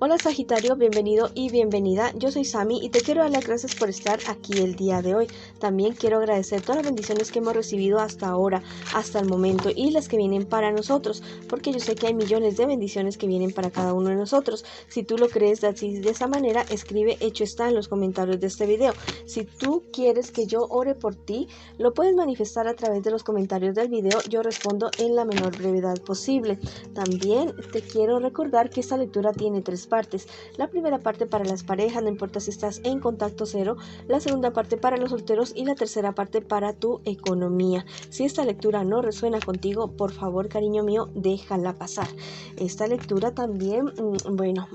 Hola Sagitario, bienvenido y bienvenida. Yo soy Sami y te quiero dar las gracias por estar aquí el día de hoy. También quiero agradecer todas las bendiciones que hemos recibido hasta ahora, hasta el momento, y las que vienen para nosotros, porque yo sé que hay millones de bendiciones que vienen para cada uno de nosotros. Si tú lo crees de esa manera, escribe hecho está en los comentarios de este video. Si tú quieres que yo ore por ti, lo puedes manifestar a través de los comentarios del video. Yo respondo en la menor brevedad posible. También te quiero recordar que esta lectura tiene tres partes. La primera parte para las parejas, no importa si estás en contacto cero, la segunda parte para los solteros y la tercera parte para tu economía. Si esta lectura no resuena contigo, por favor, cariño mío, déjala pasar. Esta lectura también,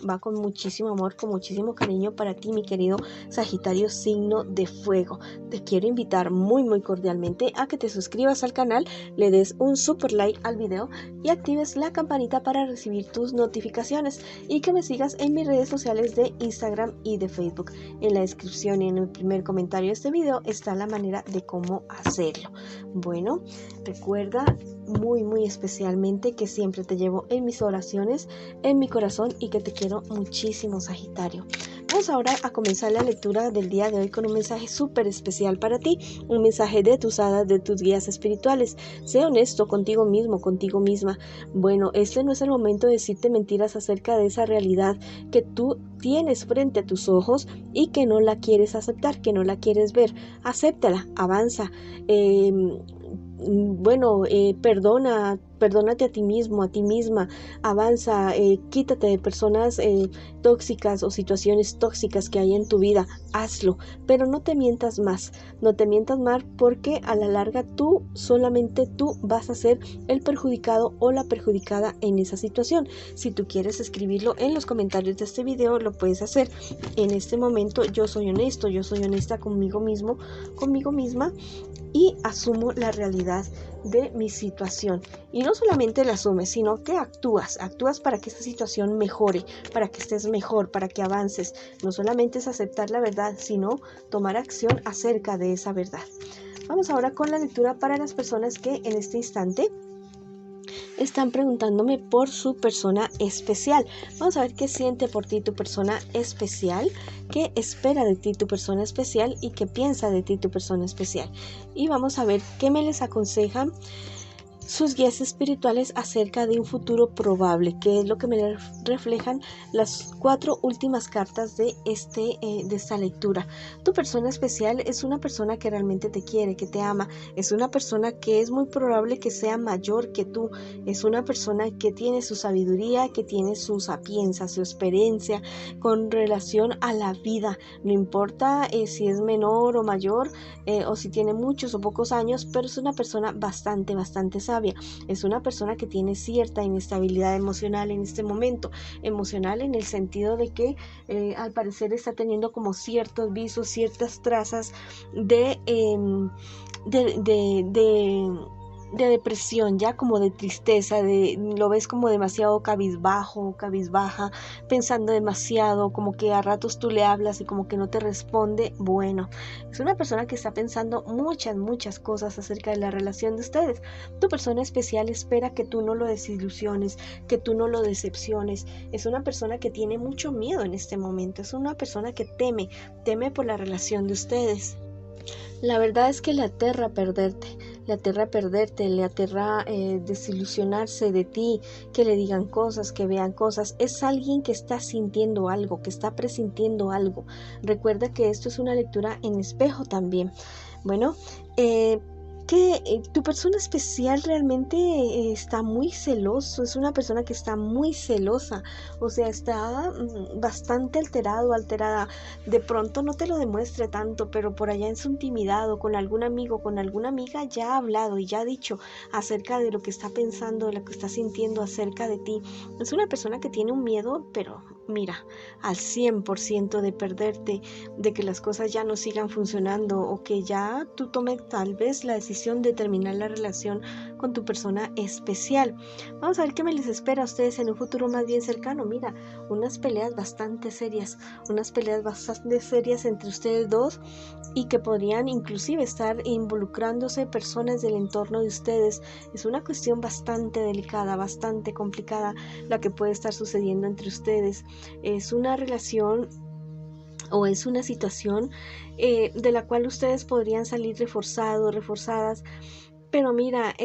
va con muchísimo amor, con muchísimo cariño para ti, mi querido Sagitario, signo de fuego. Te quiero invitar muy cordialmente a que te suscribas al canal, le des un super like al video y actives la campanita para recibir tus notificaciones, y que me sigas en mis redes sociales de Instagram y de Facebook. En la descripción y en el primer comentario de este video está la manera de cómo hacerlo. Bueno, recuerda muy especialmente que siempre te llevo en mis oraciones, en mi corazón, y que te quiero muchísimo, Sagitario. Vamos ahora a comenzar la lectura del día de hoy con un mensaje súper especial para ti, un mensaje de tus hadas, de tus guías espirituales. Sé honesto contigo mismo, contigo misma. Bueno, este no es el momento de decirte mentiras acerca de esa realidad que tú tienes frente a tus ojos y que no la quieres aceptar, que no la quieres ver. Acéptala, avanza. Perdónate a ti mismo, a ti misma, avanza, quítate de personas tóxicas o situaciones tóxicas que hay en tu vida, hazlo, pero no te mientas más, porque a la larga solamente tú vas a ser el perjudicado o la perjudicada en esa situación. Si tú quieres escribirlo en los comentarios de este video, lo puedes hacer. En este momento yo soy honesto, yo soy honesta conmigo mismo, conmigo misma, y asumo la realidad de mi situación. Y no solamente la asumes, sino que actúas para que esta situación mejore, para que estés mejor, para que avances. No solamente es aceptar la verdad, sino tomar acción acerca de esa verdad. Vamos ahora con la lectura para las personas que en este instante están preguntándome por su persona especial. Vamos a ver qué siente por ti tu persona especial, qué espera de ti tu persona especial y qué piensa de ti tu persona especial. Y vamos a ver qué me les aconsejan sus guías espirituales acerca de un futuro probable, que es lo que me reflejan las 4 últimas cartas de esta lectura. Tu persona especial es una persona que realmente te quiere, que te ama, es una persona que es muy probable que sea mayor que tú, es una persona que tiene su sabiduría, que tiene su sapiencia, su experiencia con relación a la vida. No importa si es menor o mayor, o si tiene muchos o pocos años, pero es una persona bastante sabia. Es una persona que tiene cierta inestabilidad emocional en este momento, emocional en el sentido de que al parecer está teniendo como ciertos visos, ciertas trazas de depresión, ya como de tristeza, lo ves como demasiado cabizbaja, pensando demasiado, como que a ratos tú le hablas y como que no te responde. Bueno, es una persona que está pensando muchas cosas acerca de la relación de ustedes. Tu persona especial espera que tú no lo desilusiones, que tú no lo decepciones. Es una persona que tiene mucho miedo en este momento, es una persona que teme por la relación de ustedes. La verdad es que le aterra perderte, le aterra desilusionarse de ti, que le digan cosas, que vean cosas. Es alguien que está sintiendo algo, que está presintiendo algo. Recuerda que esto es una lectura en espejo también. Bueno, tu persona especial realmente está muy celoso, es una persona que está muy celosa, o sea, está bastante alterada. De pronto no te lo demuestre tanto, pero por allá en su intimidad o con algún amigo, con alguna amiga, ya ha hablado y ya ha dicho acerca de lo que está pensando, de lo que está sintiendo acerca de ti. Es una persona que tiene un miedo, pero mira, al 100% de perderte, de que las cosas ya no sigan funcionando o que ya tú tomes tal vez la decisión decisión de terminar la relación con tu persona especial. Vamos a ver qué me les espera a ustedes en un futuro más bien cercano. Mira, unas peleas bastante serias entre ustedes dos, y que podrían inclusive estar involucrándose personas del entorno de ustedes. Es una cuestión bastante delicada, bastante complicada la que puede estar sucediendo entre ustedes. Es una relación o es una situación de la cual ustedes podrían salir reforzadas. Pero mira,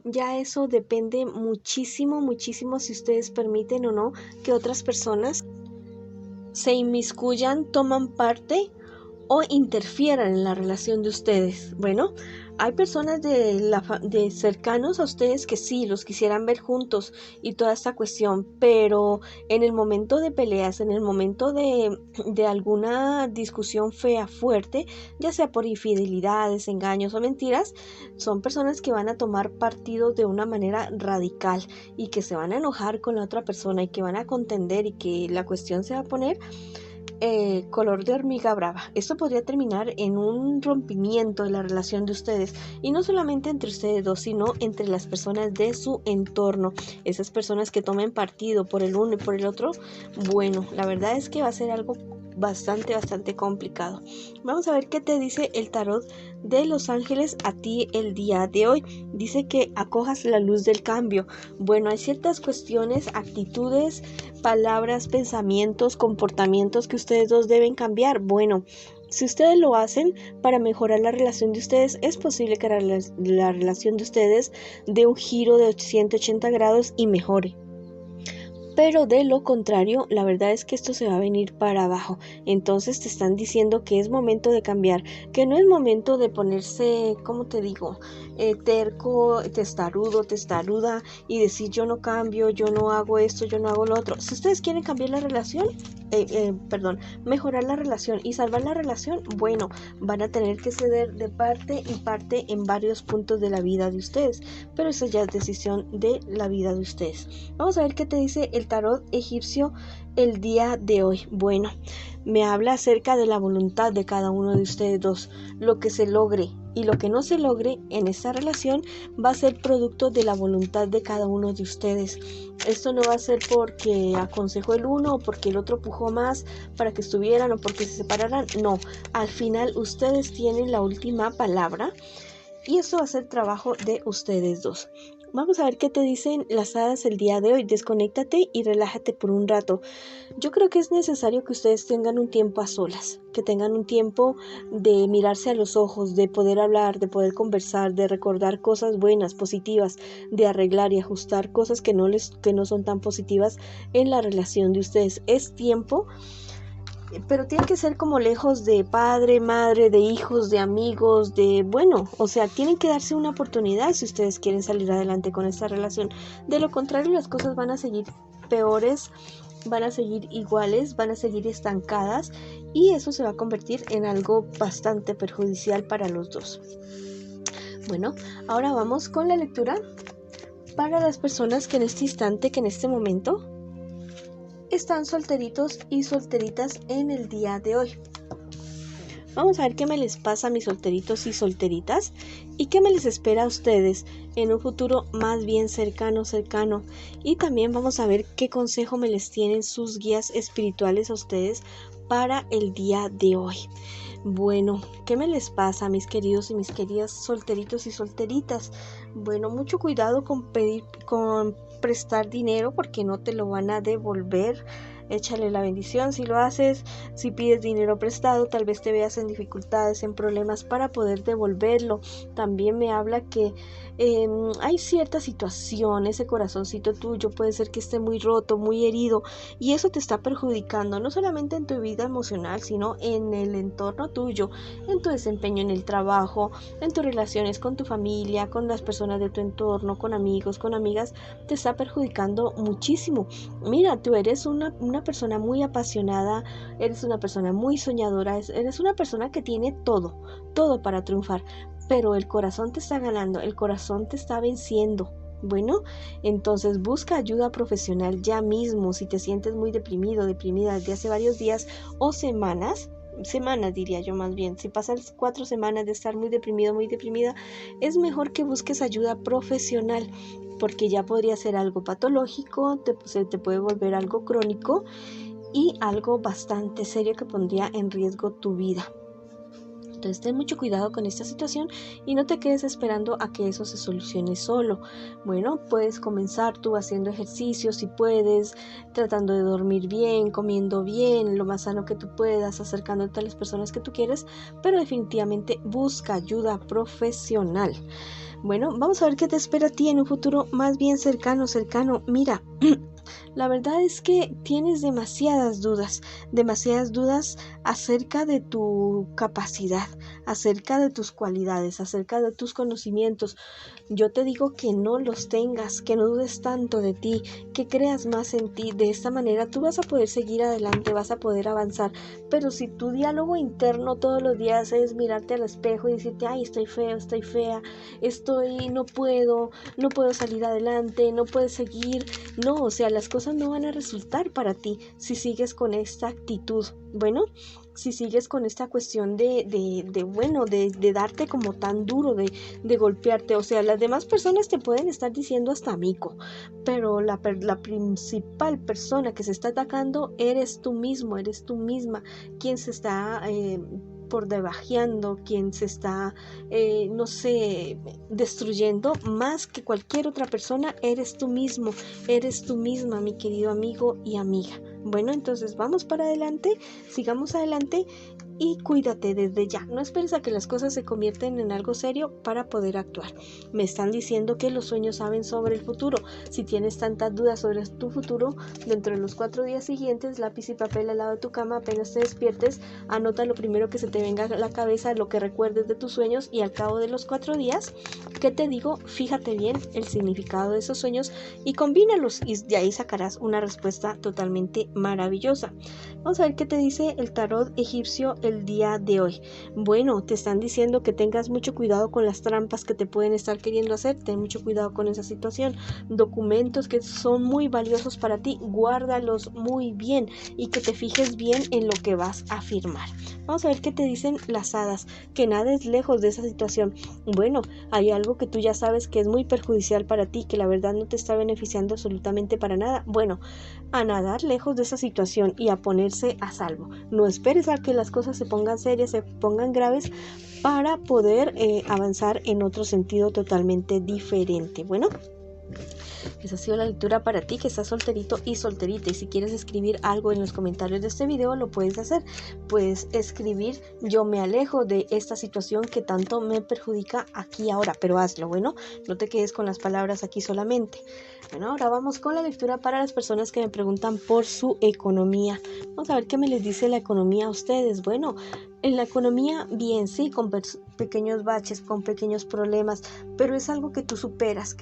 ya eso depende muchísimo si ustedes permiten o no que otras personas se inmiscuyan, toman parte o interfieran en la relación de ustedes. Bueno, hay personas de cercanos a ustedes que sí los quisieran ver juntos y toda esta cuestión, pero en el momento de peleas, en el momento de alguna discusión fea, fuerte, ya sea por infidelidades, engaños o mentiras, son personas que van a tomar partido de una manera radical y que se van a enojar con la otra persona y que van a contender y que la cuestión se va a poner color de hormiga brava. Esto podría terminar en un rompimiento de la relación de ustedes, y no solamente entre ustedes dos, sino entre las personas de su entorno, esas personas que tomen partido por el uno y por el otro. Bueno, la verdad es que va a ser algo bastante complicado. Vamos a ver qué te dice el tarot de los ángeles a ti el día de hoy. Dice que acojas la luz del cambio. Bueno, hay ciertas cuestiones, actitudes, palabras, pensamientos, comportamientos que ustedes dos deben cambiar. Bueno, si ustedes lo hacen para mejorar la relación de ustedes, es posible que la relación de ustedes dé un giro de 180 grados y mejore. Pero de lo contrario, la verdad es que esto se va a venir para abajo. Entonces te están diciendo que es momento de cambiar, que no es momento de ponerse, ¿cómo te digo?, terco, testaruda y decir yo no cambio, yo no hago esto, yo no hago lo otro. Si ustedes quieren cambiar la relación, mejorar la relación y salvar la relación, bueno, van a tener que ceder de parte y parte en varios puntos de la vida de ustedes, pero eso ya es decisión de la vida de ustedes. Vamos a ver qué te dice el tarot egipcio el día de hoy. Bueno, me habla acerca de la voluntad de cada uno de ustedes dos. Lo que se logre y lo que no se logre en esta relación va a ser producto de la voluntad de cada uno de ustedes. Esto no va a ser porque aconsejó el uno o porque el otro pujó más para que estuvieran o porque se separaran. No, al final ustedes tienen la última palabra y eso va a ser trabajo de ustedes dos. Vamos a ver qué te dicen las hadas el día de hoy. Desconéctate y relájate por un rato. Yo creo que es necesario que ustedes tengan un tiempo a solas, que tengan un tiempo de mirarse a los ojos, de poder hablar, de poder conversar, de recordar cosas buenas, positivas, de arreglar y ajustar cosas que no son tan positivas en la relación de ustedes. Es tiempo, pero tiene que ser como lejos de padre, madre, de hijos, de amigos, tienen que darse una oportunidad si ustedes quieren salir adelante con esta relación. De lo contrario, las cosas van a seguir peores, van a seguir iguales, van a seguir estancadas, y eso se va a convertir en algo bastante perjudicial para los dos. Bueno, ahora vamos con la lectura para las personas que en este instante, que en este momento están solteritos y solteritas en el día de hoy. Vamos a ver qué me les pasa a mis solteritos y solteritas y qué me les espera a ustedes en un futuro más bien cercano. Y también vamos a ver qué consejo me les tienen sus guías espirituales a ustedes para el día de hoy. Bueno, ¿qué me les pasa a mis queridos y mis queridas solteritos y solteritas? Bueno, mucho cuidado con prestar dinero, porque no te lo van a devolver. Échale la bendición si lo haces. Si pides dinero prestado, tal vez te veas en dificultades, en problemas para poder devolverlo. También me habla que hay cierta situación, ese corazoncito tuyo puede ser que esté muy roto, muy herido, y eso te está perjudicando, no solamente en tu vida emocional, sino en el entorno tuyo, en tu desempeño en el trabajo, en tus relaciones con tu familia, con las personas de tu entorno, con amigos, con amigas. Te está perjudicando muchísimo. Mira, tú eres una persona muy apasionada, eres una persona muy soñadora, eres una persona que tiene todo para triunfar, pero el corazón te está ganando, el corazón te está venciendo. Bueno, entonces busca ayuda profesional ya mismo. Si te sientes muy deprimido, deprimida desde hace varios días o semanas, semanas, diría yo más bien. Si pasas 4 semanas de estar muy deprimido, muy deprimida, es mejor que busques ayuda profesional, porque ya podría ser algo patológico, se te puede volver algo crónico y algo bastante serio que pondría en riesgo tu vida. Entonces ten mucho cuidado con esta situación y no te quedes esperando a que eso se solucione solo. Bueno, puedes comenzar tú haciendo ejercicio si puedes, tratando de dormir bien, comiendo bien, lo más sano que tú puedas, acercándote a las personas que tú quieres, pero definitivamente busca ayuda profesional. Bueno, vamos a ver qué te espera a ti en un futuro más bien cercano. Mira, la verdad es que tienes demasiadas dudas acerca de tu capacidad, acerca de tus cualidades, acerca de tus conocimientos. Yo te digo que no los tengas, que no dudes tanto de ti, que creas más en ti. De esta manera tú vas a poder seguir adelante, vas a poder avanzar. Pero si tu diálogo interno todos los días es mirarte al espejo y decirte, ay, estoy feo, estoy fea, no puedo salir adelante, no puedo seguir. No, o sea, las cosas no van a resultar para ti si sigues con esta actitud. Bueno, si sigues con esta cuestión de darte como tan duro, de golpearte. O sea, las demás personas te pueden estar diciendo hasta mico, pero la principal persona que se está atacando eres tú mismo, eres tú misma, quien se está por debajeando, quien se está, destruyendo más que cualquier otra persona. Eres tú mismo, eres tú misma, mi querido amigo y amiga. Bueno, entonces vamos para adelante, sigamos adelante y cuídate desde ya. No esperes a que las cosas se convierten en algo serio para poder actuar. Me están diciendo que los sueños saben sobre el futuro. Si tienes tantas dudas sobre tu futuro, dentro de los 4 días siguientes, lápiz y papel al lado de tu cama, apenas te despiertes, anota lo primero que se te venga a la cabeza, lo que recuerdes de tus sueños, y al cabo de los 4 días, ¿qué te digo? Fíjate bien el significado de esos sueños y combínalos, y de ahí sacarás una respuesta totalmente maravillosa. Vamos a ver qué te dice el tarot egipcio el día de hoy. Bueno, te están diciendo que tengas mucho cuidado con las trampas que te pueden estar queriendo hacer. Ten mucho cuidado con esa situación. Documentos que son muy valiosos para ti, guárdalos muy bien y que te fijes bien en lo que vas a firmar. Vamos a ver qué te dicen las hadas. Que nades lejos de esa situación. Bueno, hay algo que tú ya sabes que es muy perjudicial para ti, que la verdad no te está beneficiando absolutamente para nada. Bueno, a nadar lejos de esa situación y a ponerse a salvo. No esperes a que las cosas se pongan serias, se pongan graves para poder avanzar en otro sentido totalmente diferente. Bueno, esa ha sido la lectura para ti que estás solterito y solterita, y si quieres escribir algo en los comentarios de este video lo puedes hacer. Puedes escribir: yo me alejo de esta situación que tanto me perjudica aquí ahora, pero hazlo. Bueno, no te quedes con las palabras aquí solamente. Bueno, ahora vamos con la lectura para las personas que me preguntan por su economía. Vamos a ver qué me les dice la economía a ustedes. Bueno, en la economía, bien, sí, con pequeños baches, con pequeños problemas, pero es algo que tú superas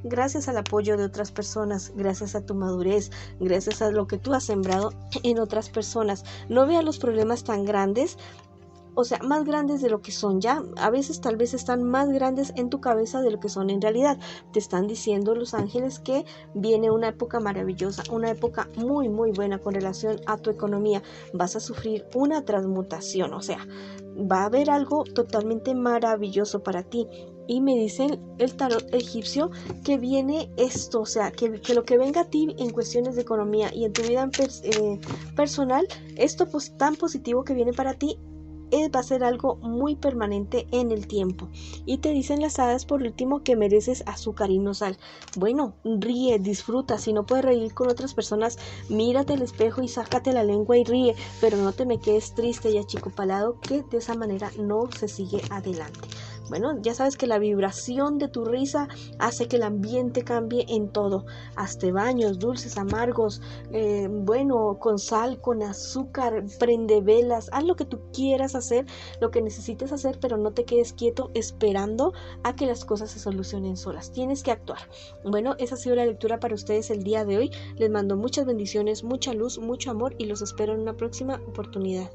gracias al apoyo de otras personas, gracias a tu madurez, gracias a lo que tú has sembrado en otras personas. No veas los problemas tan grandes, o sea, más grandes de lo que son ya. A veces tal vez están más grandes en tu cabeza de lo que son en realidad. Te están diciendo los ángeles que viene una época maravillosa, una época muy muy buena con relación a tu economía. Vas a sufrir una transmutación, o sea, va a haber algo totalmente maravilloso para ti. Y me dicen el tarot egipcio que viene esto, o sea, que lo que venga a ti en cuestiones de economía y en tu vida personal, esto tan positivo que viene para ti, va a ser algo muy permanente en el tiempo. Y te dicen las hadas por último que mereces azúcar y no sal. Bueno, ríe, disfruta. Si no puedes reír con otras personas, mírate al espejo y sácate la lengua y ríe, pero no te me quedes triste y achicopalado, que de esa manera no se sigue adelante. Bueno, ya sabes que la vibración de tu risa hace que el ambiente cambie en todo. Hazte baños, dulces, amargos, con sal, con azúcar, prende velas, haz lo que tú quieras hacer, lo que necesites hacer, pero no te quedes quieto esperando a que las cosas se solucionen solas. Tienes que actuar. Bueno, esa ha sido la lectura para ustedes el día de hoy. Les mando muchas bendiciones, mucha luz, mucho amor y los espero en una próxima oportunidad.